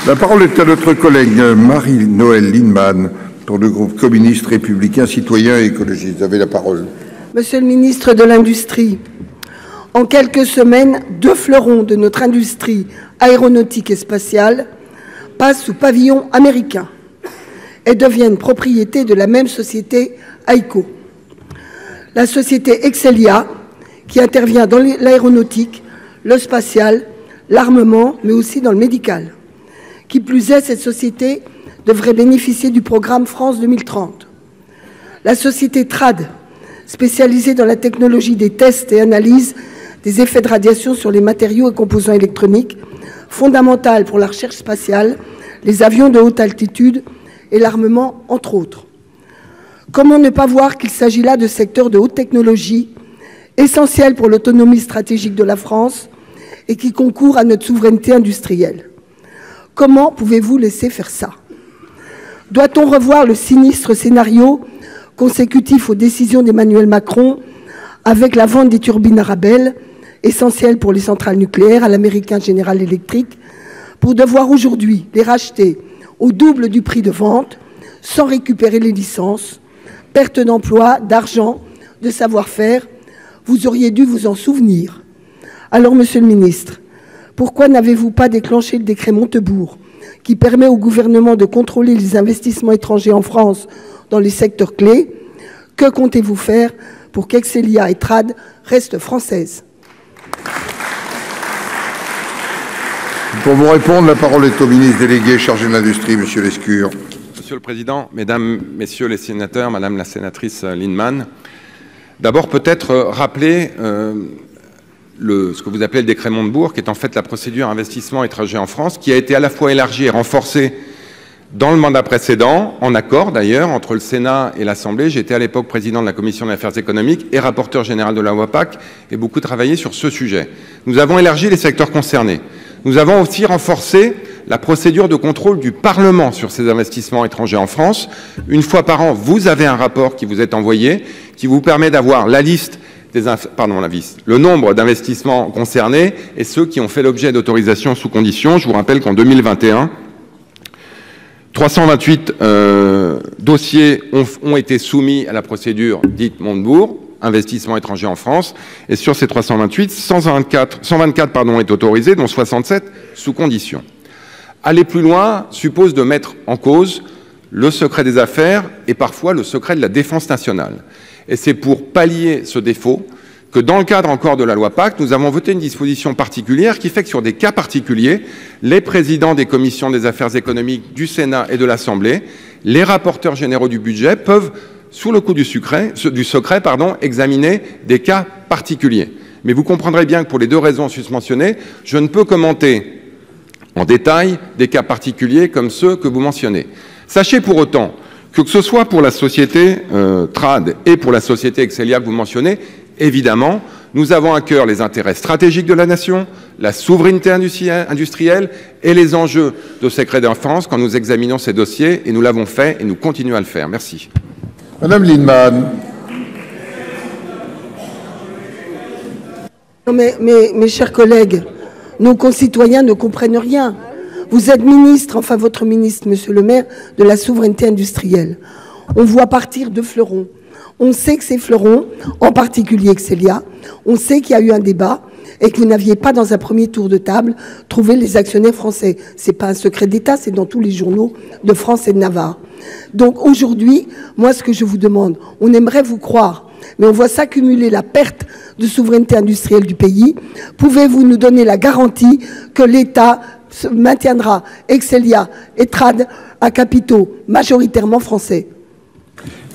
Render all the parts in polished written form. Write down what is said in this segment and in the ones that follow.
La parole est à notre collègue Marie-Noëlle Lienemann pour le groupe communiste, républicain, citoyen et écologiste. Vous avez la parole. Monsieur le ministre de l'Industrie, en quelques semaines, 2 fleurons de notre industrie aéronautique et spatiale passent sous pavillon américain et deviennent propriété de la même société HEICO. La société Excelia, qui intervient dans l'aéronautique, le spatial, l'armement, mais aussi dans le médical. Qui plus est, cette société devrait bénéficier du programme France 2030. La société TRAD, spécialisée dans la technologie des tests et analyses des effets de radiation sur les matériaux et composants électroniques, fondamentale pour la recherche spatiale, les avions de haute altitude et l'armement, entre autres. Comment ne pas voir qu'il s'agit là de secteurs de haute technologie, essentiels pour l'autonomie stratégique de la France et qui concourent à notre souveraineté industrielle? Comment pouvez-vous laisser faire ça? Doit-on revoir le sinistre scénario consécutif aux décisions d'Emmanuel Macron avec la vente des turbines Arabelle, essentielles pour les centrales nucléaires, à l'américain General Electric, pour devoir aujourd'hui les racheter au double du prix de vente, sans récupérer les licences, perte d'emploi, d'argent, de savoir-faire? Vous auriez dû vous en souvenir. Alors, Monsieur le ministre, pourquoi n'avez-vous pas déclenché le décret Montebourg qui permet au gouvernement de contrôler les investissements étrangers en France dans les secteurs clés? Que comptez-vous faire pour qu'Excelia et TRAD restent françaises? Pour vous répondre, la parole est au ministre délégué chargé de l'Industrie, Monsieur Lescure. Monsieur le Président, Mesdames, Messieurs les sénateurs, Madame la sénatrice Lienemann, d'abord peut-être rappeler ce que vous appelez le décret Montebourg, qui est en fait la procédure investissement étranger en France, qui a été à la fois élargie et renforcée dans le mandat précédent, en accord d'ailleurs entre le Sénat et l'Assemblée. J'étais à l'époque président de la Commission des affaires économiques et rapporteur général de la loi PAC, et beaucoup travaillé sur ce sujet. Nous avons élargi les secteurs concernés. Nous avons aussi renforcé la procédure de contrôle du Parlement sur ces investissements étrangers en France. Une fois par an, vous avez un rapport qui vous est envoyé, qui vous permet d'avoir la liste le nombre d'investissements concernés et ceux qui ont fait l'objet d'autorisation sous condition. Je vous rappelle qu'en 2021, 328 dossiers ont été soumis à la procédure dite Montebourg, investissement étranger en France, et sur ces 328, 124 ont été autorisés, dont 67 sous condition. Aller plus loin suppose de mettre en cause le secret des affaires et parfois le secret de la défense nationale. Et c'est pour pallier ce défaut que dans le cadre encore de la loi PAC, nous avons voté une disposition particulière qui fait que sur des cas particuliers, les présidents des commissions des affaires économiques du Sénat et de l'Assemblée, les rapporteurs généraux du budget peuvent, sous le coup du secret, examiner des cas particuliers. Mais vous comprendrez bien que pour les 2 raisons susmentionnées, je ne peux commenter en détail des cas particuliers comme ceux que vous mentionnez. Sachez pour autant que ce soit pour la société TRAD et pour la société Excelia que vous mentionnez, évidemment, nous avons à cœur les intérêts stratégiques de la nation, la souveraineté industrielle et les enjeux de secret défense quand nous examinons ces dossiers, et nous l'avons fait et nous continuons à le faire. Merci. Madame Lienemann. Non mais, mes chers collègues, nos concitoyens ne comprennent rien. Vous êtes ministre, enfin votre ministre, Monsieur le maire, de la souveraineté industrielle. On voit partir 2 fleurons. On sait que ces fleurons, en particulier Excelia, on sait qu'il y a eu un débat et que vous n'aviez pas, dans un premier tour de table, trouvé les actionnaires français. Ce n'est pas un secret d'État, c'est dans tous les journaux de France et de Navarre. Donc aujourd'hui, moi ce que je vous demande, on aimerait vous croire, mais on voit s'accumuler la perte de souveraineté industrielle du pays. Pouvez-vous nous donner la garantie que l'État maintiendra Excelia et TRAD à capitaux majoritairement français?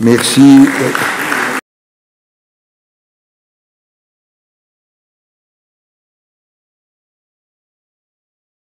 Merci.